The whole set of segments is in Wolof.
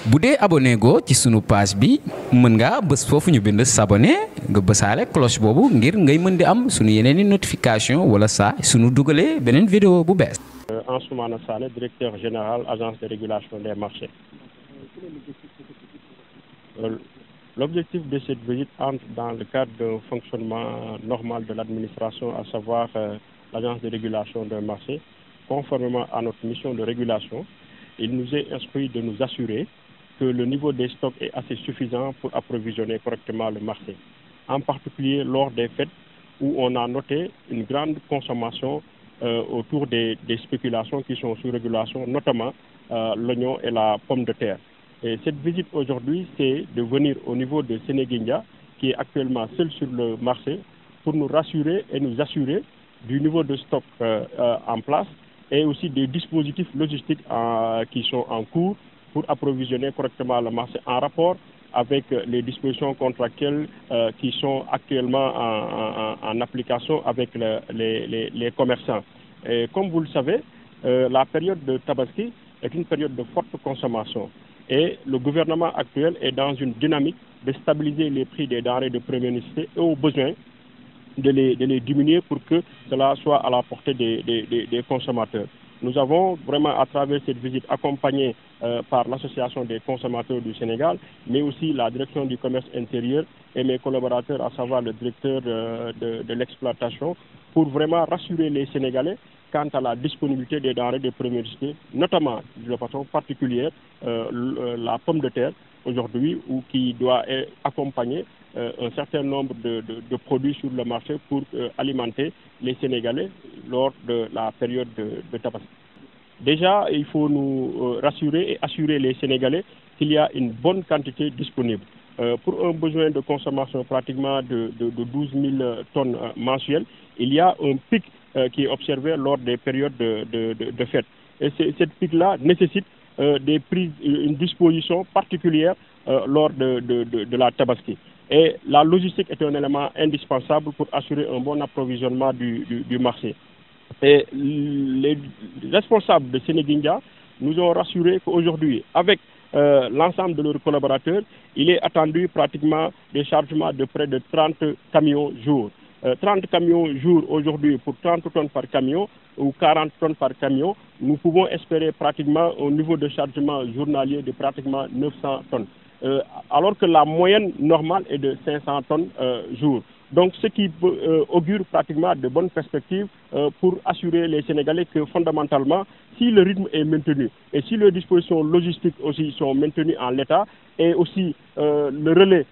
bu dee abonné go ci sunu page bi mën nga bës foofu ñu bind s'abonner nga bësaale cloche boobu ngir ngay mën di am sunu yeneen i notification wala saa sunu dugalee beneen vidéo bu bees. Ansoumana Sané, directeur général agence de régulation des marchés. L'objectif de cette visite entre dans le cadre d'un fonctionnement normal de l'administration, à savoir l'agence de régulation des marchés. Conformément à notre mission de régulation, il nous est instruit de nous assurer que le niveau des stocks est assez suffisant pour approvisionner correctement le marché. En particulier lors des fêtes où on a noté une grande consommation autour des spéculations qui sont sous régulation, notamment l'oignon et la pomme de terre. Et cette visite aujourd'hui, c'est de venir au niveau de Sénéguindia, qui est actuellement seul sur le marché, pour nous rassurer et nous assurer du niveau de stock en place et aussi des dispositifs logistiques qui sont en cours pour approvisionner correctement le marché en rapport avec les dispositions contractuelles qui sont actuellement en application avec les commerçants. Et comme vous le savez, la période de Tabaski est une période de forte consommation. Et le gouvernement actuel est dans une dynamique de stabiliser les prix des denrées de première nécessité et au besoin de les diminuer pour que cela soit à la portée des consommateurs. Nous avons vraiment, à travers cette visite, accompagné par l'Association des consommateurs du Sénégal, mais aussi la direction du commerce intérieur et mes collaborateurs, à savoir le directeur de l'exploitation, pour vraiment rassurer les Sénégalais quant à la disponibilité des denrées de première nécessité, notamment de façon particulière la pomme de terre aujourd'hui, ou qui doit accompagner un certain nombre de produits sur le marché pour alimenter les Sénégalais lors de la période de Tabaski. Déjà, il faut nous rassurer et assurer les Sénégalais qu'il y a une bonne quantité disponible. Pour un besoin de consommation pratiquement de 12 000 tonnes mensuelles, il y a un pic qui est observé lors des périodes de fête. Et cette pic-là nécessite une disposition particulière lors de la Tabaski. Et la logistique est un élément indispensable pour assurer un bon approvisionnement du marché. Et les responsables de Sénéguindia nous ont rassuré qu'aujourd'hui, avec l'ensemble de leurs collaborateurs, il est attendu pratiquement des chargements de près de 30 camions jour. 30 camions jour aujourd'hui pour 30 tonnes par camion ou 40 tonnes par camion, nous pouvons espérer pratiquement au niveau de chargement journalier de pratiquement 900 tonnes. Alors que la moyenne normale est de 500 tonnes jour. Donc ce qui augure pratiquement de bonnes perspectives pour assurer les Sénégalais que fondamentalement, si le rythme est maintenu et si les dispositions logistiques aussi sont maintenues en l'état, et aussi le relais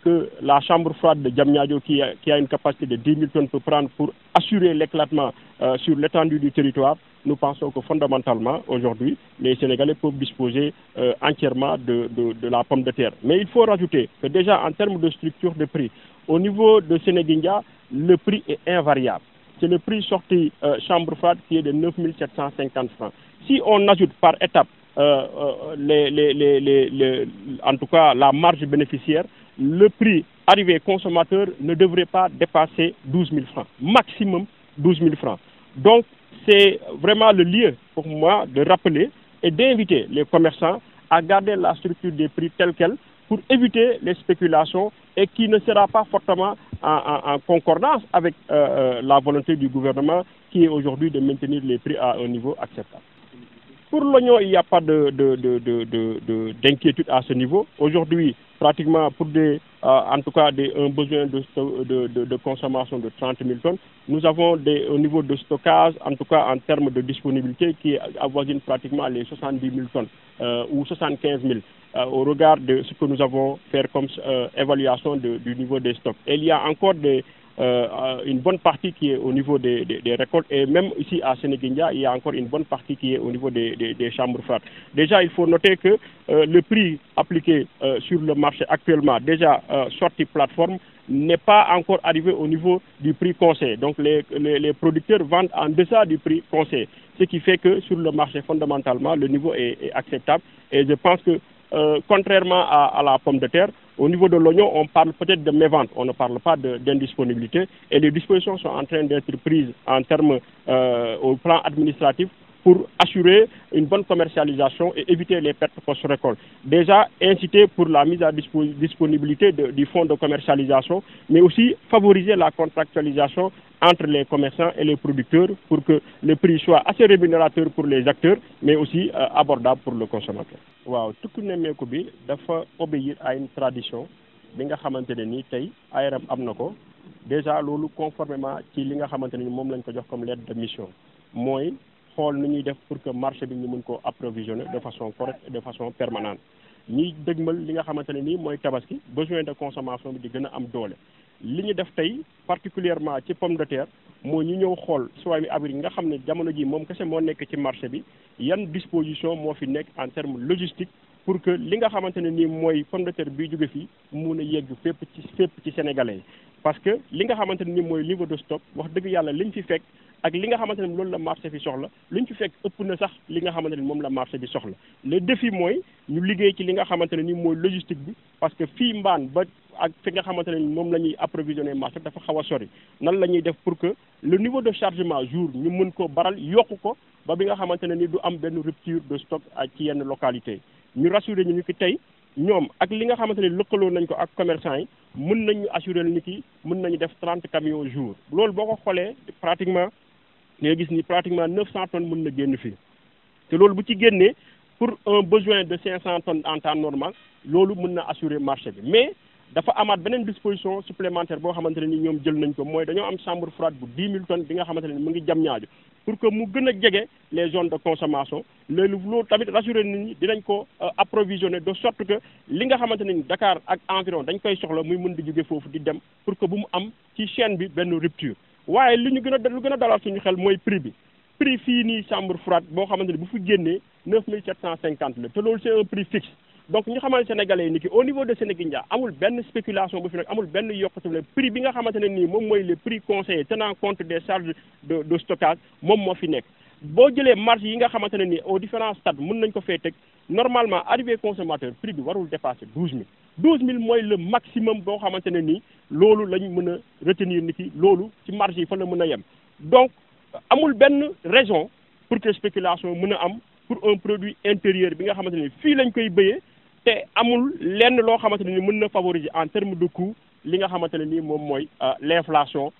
que la chambre froide de Diamniadio qui a une capacité de 10 000 tonnes peut prendre pour assurer l'éclatement sur l'étendue du territoire, nous pensons que fondamentalement, aujourd'hui, les Sénégalais peuvent disposer entièrement de la pomme de terre. Mais il faut rajouter que déjà en termes de structure de prix, au niveau de Sénéguindia, le prix est invariable. C'est le prix sorti chambre froide qui est de 9 750 francs. Si on ajoute par étape en tout cas la marge bénéficiaire, le prix arrivé consommateur ne devrait pas dépasser 12 000 francs, maximum 12 000 francs. Donc c'est vraiment le lieu pour moi de rappeler et d'inviter les commerçants à garder la structure des prix telle qu'elle pour éviter les spéculations et qui ne sera pas fortement en concordance avec la volonté du gouvernement qui est aujourd'hui de maintenir les prix à un niveau acceptable. Pour l'oignon, il n'y a pas d'inquiétude à ce niveau. Aujourd'hui, pratiquement pour en tout cas un besoin de consommation de 30 000 tonnes, nous avons au niveau de stockage, en tout cas en termes de disponibilité, qui avoisine pratiquement les 70 000 tonnes ou 75 000 au regard de ce que nous avons fait comme évaluation du niveau des stocks. Et il y a encore une bonne partie qui est au niveau des récoltes, et même ici à Sénéguindia, il y a encore une bonne partie qui est au niveau des chambres froides. Déjà, il faut noter que le prix appliqué sur le marché actuellement, déjà sorti plateforme, n'est pas encore arrivé au niveau du prix conseil. Donc les producteurs vendent en deçà du prix conseil, ce qui fait que sur le marché fondamentalement, le niveau est acceptable. Et je pense que contrairement à la pomme de terre, au niveau de l'oignon, on parle peut-être de mévente, on ne parle pas d'indisponibilité. Et les dispositions sont en train d'être prises en termes au plan administratif pour assurer une bonne commercialisation et éviter les pertes post-récolte. Déjà, inciter pour la mise à disponibilité du fonds de commercialisation, mais aussi favoriser la contractualisation entre les commerçants et les producteurs pour que le prix soit assez rémunérateur pour les acteurs, mais aussi abordable pour le consommateur. Waaw tukku nemmeeku bi dafa obéir à une tradition bi nga xamante ne nii tey ARM am na ko déjà loolu conformément ci li nga xamante ne ni moom lañ ko jox comme lettre de mission mooy xool nu ñuy def pour que marché bi ñu mën koo approvisionner de façon correcte et de façon permanente ñuy dëgmal li nga xamante ne nii mooy tabaski besoin de consommation bi di gën a am doole. li ñu def tey particulièrement ci pomme de terre moo ñu ñëw xool soit mi avril nga xam ne jamono ji moom kese moo nekk ci marché bi yan disposition moo fi nekk en terme logistique pour que li nga xamante ne nii mooy pomme de terre bii jóge fii mun a yegg fépp ci sénégalais yi parce que li nga xamante ne nii mooy niveau de stock wax dëgg yàlla liñ fi fekk ak li nga xamante ne loolu la marché fi soxla liñ fi fekk ëpp na sax li nga xamante ne moom la marché bi soxla le défi mooy ñu liggéey ci li nga xamante ne nii mooy logistique bi parce que fii mbaan ba ak fi nga xamante ne moom la ñuy approvisionner marché dafa xaw a sori nan la ñuy def pour que le niveau de chargement jour ñu mën ko baral yokku ko ba bi nga xamante ne ni du am benn rupture de stock ci yenn localité ñu rassurer ñu ki tey ñoom ak li nga xamante ne lëkkaloo nañ ko ak commerçant yi mën nañu assurer ni ki mën nañu def 30 camions jour loolu boo ko xoolee pratiquement nga gis ni pratiquement 900 tonnes mën na génn fii te loolu bu ci génnee pour un besoin de 500 tonnes en temps normal loolu mën na assurer marché bi mais dafa amaat beneen disposition supplémentaire boo xamante ne ni ñoom jël nañ ko mooy dañoo am chambre froide bu 10 000 tonnes bi nga xamante ne ni mu ngi jam ñaajo pour que mu gën a jege les zones de consommation loolu tamit rassurer nit ñi dinañ ko approvisionner de sorte que li nga xamante ne ni Dakar ak environ dañ koy soxla muy mën di jóge foofu di dem pour que bu mu am ci chaîne bi benn rupture waaye li ñu gën a dalal suñu xel mooy prix bi prix fii nii chambre froide boo xamante ne bu fi génnee 9750 la te loolu c'est un prix fixe donc ñu xamante sénégalais yi ni ki au niveau de Sénégindia amul benn spéculation bu fi nekk amul benn yokkute le prix bi nga xamante ne nii moom mooy le prix conseillé tenant compte des charges de stockage moom moo fi nekk boo jëlee marge yi nga xamante ne nii aux différents stades mën nañ ko fee teg normalement arrivé consommateur prix bi warul dépasser 12000 12000 mooy le maximum boo xamante ne nii loolu lañ mën a retenir ni ki loolu ci marge yi fa la mën a yem donc amul benn raison pour que spéculation mën a am pour un produit intérieur bi nga xamante ne fii lañ koy béyee te amul lenn loo xamante ne ni mën na favoriser en terme de coût li nga xamante ne nii moom mooy l'inflation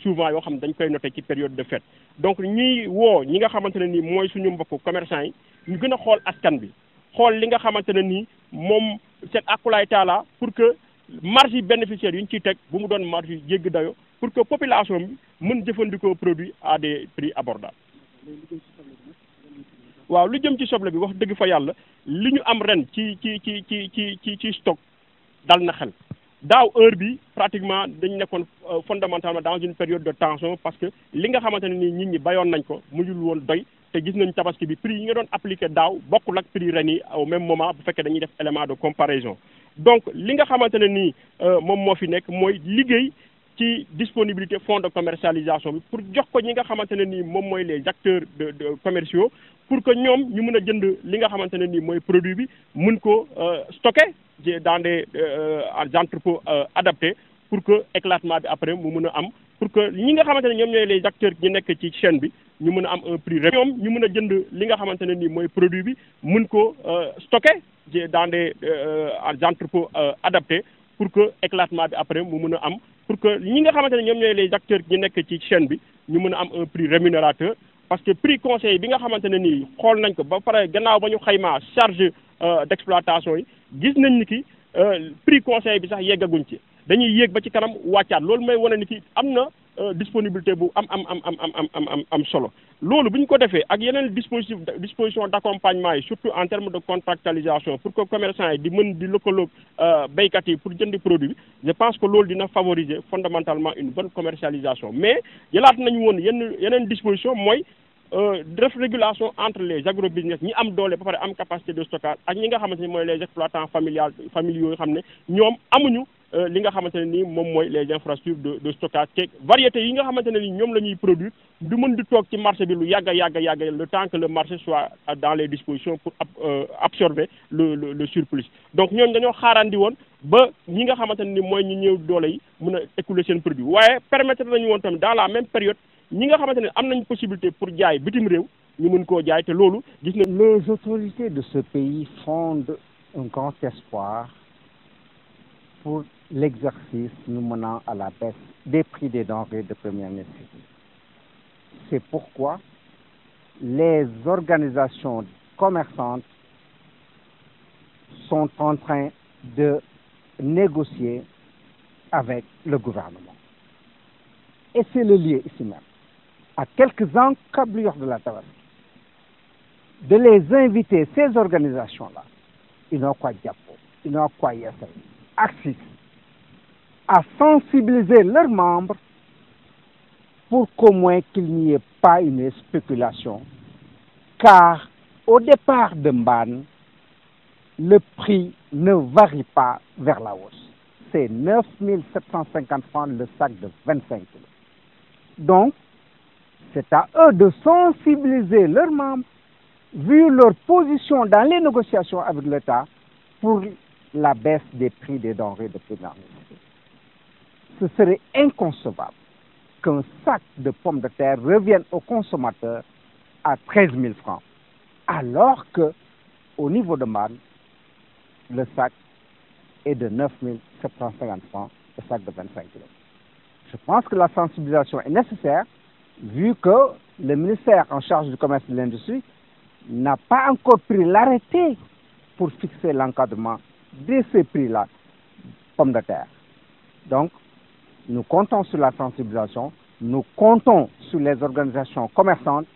souvent yoo xam ne dañ koy noter ci période de fête donc ñiy woo ñi nga xamante ne nii mooy suñu mbokku commerçant yi ñu gën a xool askan bi xool li nga xamante ne nii moom seen akulaay taala pour que marge yi bénéficiaires yu ñu ciy teg bu mu doon marge yu jégg dayo pour que population bi mën jëfandikoo produit à des prix abordables. waaw lu jëm ci soble bi wax dëgg fa yàlla li ñu am ren ci stock dal na xel daaw heure bi pratiquement dañ nekkoon fondamentalement dans une période de tension parce que li nga xamante ne ni nit ñi bayoon nañ ko mujjul woon doy te gis nañ tabaski bi prix yi nga doon appliqué daaw bokkul ak prix ren yi au même moment bu fekkee dañuy def élément de comparaison donc li nga xamante ne nii moom moo fi nekk mooy liggéey ci disponibilité fonds de commercialisation bi pour jox ko ñi nga xamante ne nii moom mooy les acteurs de commerciaux pour que ñoom ñu mën a jënd li nga xamante ne nii mooy produit bi mën ko stocker dans des entrepôts adaptés pour que éclatement bi après mu mën a am pour que ñi nga xamante ne ñoom ñooy les acteurs ñi nekk ci chaîne bi ñu mën a am un prix ñoom ñu mën a jënd li nga xamante ne nii mooy produit bi mën ko stocker dans des entrepôts adaptés pour que éclatement bi après mu mën a am pour que ñi nga xamante ne ñoom ñooy les acteurs ñi nekk ci chaîne bi ñu mën a am un prix rémunérateur parce que prix conseil bi nga xamante ne nii xool nañ ko ba pare gannaaw ba ñu xaymaa charge d'exploitation yi gis nañ ni ki prix conseil bi sax yeggaguñ ci dañuy yéeg ba ci kanam wàccaat loolu may wane ni ki am na disponibilité bu am solo loolu bu ñu ko defee ak yeneen disposition d'accompagnement yi surtout en termes de contractualisation pour que commerçant yi di mën di lëkkaloog béykat yi pour jëndi produit bi je pense que loolu dina favoriser fondamentalement une bonne commercialisation mais jëlaat nañu woon yeneen disposition mooy def régulation entre les agrobusiness ñi am doole ba pare am capacité de stockage ak ñi nga xamante ni mooy les exploitants familiaux yoo xam ne ñoom amuñu li nga xamante ne nii moom mooy les infrastructures de stockage te variétés yi nga xamante ne ni ñoom la ñuy produire du mën di toog ci marché bi lu yàgg le temps que le marché soit dans les dispositions pour absorber le surplus donc ñooñu dañoo xaarandi woon ba ñi nga xamante ne ni mooy ñu ñëw doole yi mën a écouler seen produit waaye permettre nañu woon tamit dans la même période ñi nga xamante ne am nañ possibilité pour jaay bitim réew ñu mën koo jaay te loolu gis na. Les autorités de ce pays fondent un grand espoir pour l'exercice nous menant à la baisse des prix des denrées de première nécessité. C'est pourquoi les organisations commerçantes sont en train de négocier avec le gouvernement. Et c'est le lieu ici même, à quelques encablures de la Tabaski, de les inviter, ces organisations-là, Inokwa Diapo, Inokwa Yassay, Axis, à sensibiliser leurs membres pour qu'au moins qu'il n'y ait pas une spéculation, car au départ de Mbane, le prix ne varie pas vers la hausse. C'est 9 750 francs le sac de 25 kg. Donc, c'est à eux de sensibiliser leurs membres, vu leur position dans les négociations avec l'État, pour la baisse des prix des denrées de première nécessité. Ce serait inconcevable qu'un sac de pommes de terre revienne au consommateur à 13 000 francs, alors qu'au niveau de Mbane, le sac est de 9 750 francs, le sac de 25 kg. Je pense que la sensibilisation est nécessaire, vu que le ministère en charge du commerce et de l'industrie n'a pas encore pris l'arrêté pour fixer l'encadrement de ces prix-là, pommes de terre. Donc, nous comptons sur la sensibilisation, nous comptons sur les organisations commerçantes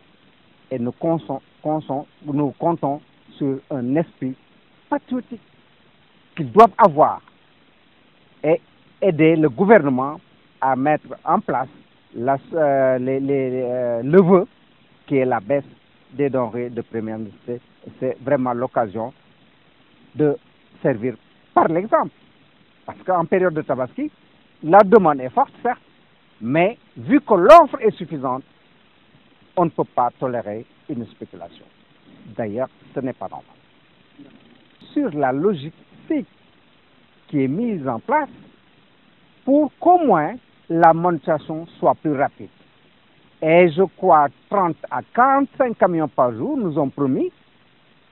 et nous comptons sur un esprit patriotique qu'ils doivent avoir et aider le gouvernement à mettre en place le vœu qui est la baisse des denrées de première nécessité. C'est vraiment l'occasion de servir par l'exemple. Parce qu'en période de Tabaski, la demande est forte, certes, mais vu que l'offre est suffisante, on ne peut pas tolérer une spéculation. D'ailleurs, ce n'est pas normal. Sur la logique qui est mise en place pour qu'au moins la monétisation soit plus rapide. Et je crois 30 à 45 camions par jour nous ont promis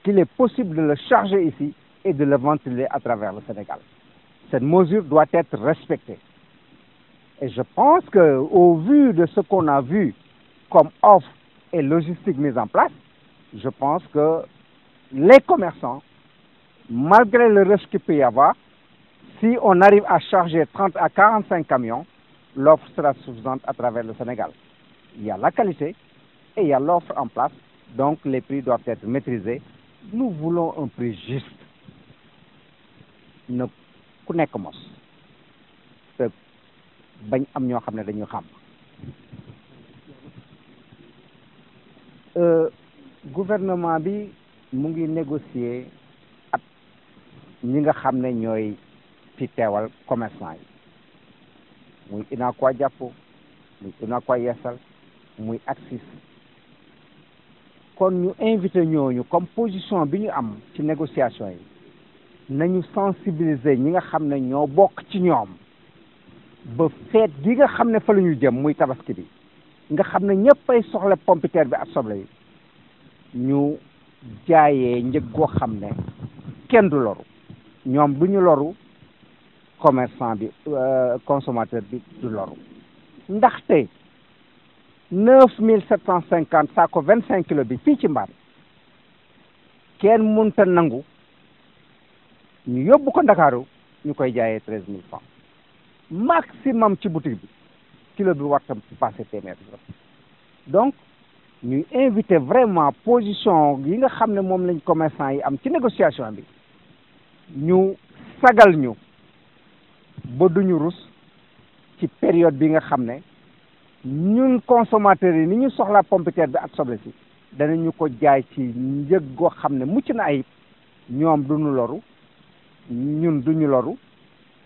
qu'il est possible de le charger ici et de le ventiler à travers le Sénégal. Cette mesure doit être respectée. Et je pense qu'au vu de ce qu'on a vu comme offre et logistique mise en place, je pense que les commerçants, malgré le risque qu'il peut y avoir, si on arrive à charger 30 à 45 camions, l'offre sera suffisante à travers le Sénégal. Il y a la qualité et il y a l'offre en place, donc les prix doivent être maîtrisés. Nous voulons un prix juste. Ne ku nekk mos te bañ am ñoo xam ne dañu xam. Gouvernement bi mu ngi négocier ak ñi nga xam ne ñooy fi teewal commerçant yi muy Inakwa Jàppo muy Inakwa Yeesal muy Axis. Kon ñu invité ñooñu comme position bi ñu am ci négociation yi nañu sensibiliser ñi nga xam ne ñoo bokk ci ñoom ba feet gi nga xam ne fa la ñu jëm muy tabaski bi nga xam ne ñëppay soxla pompiteer bi ak soble yi ñu jaayee njëg goo xam ne kenn du loru ñoom du ñu loru commerçant bi consommateur bi du loru ndaxte 9 750 saako 25 kilos bi fii ci Mbane kenn mënta nangu ñu yóbbu ko Ndakaaru ñu koy jaayee 13 000 francs maximum ci boutique bi kilo bi war tam passé téeméer. Donc ñuy invité vraiment position yi nga xam ne moom lañ commerçant yi am ci négociation bi ñu sagal ñu ba duñu rus ci période bi nga xam ne ñun consommateurs yi ni ñu soxla pompiteer bi ak soble si danañu ko jaay ci njëg goo xam ne mucc na ayib ñoom duñu loru ñun duñu loru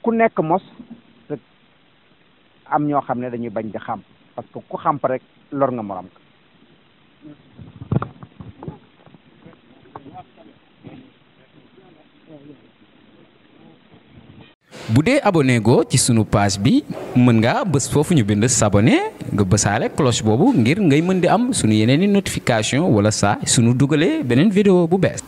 ku nekk mos te am ñoo xam ne dañuy bañ di xam parce que ku xam rek lor nga morom ko. bu dee abonné go ci sunu page bi mën ngaa bës foofu ñu bind s'abonner nga bësaale cloche boobu ngir ngay mën di am sunu yeneeni notification wala saa sunu dugalee beneen vidéo bu bees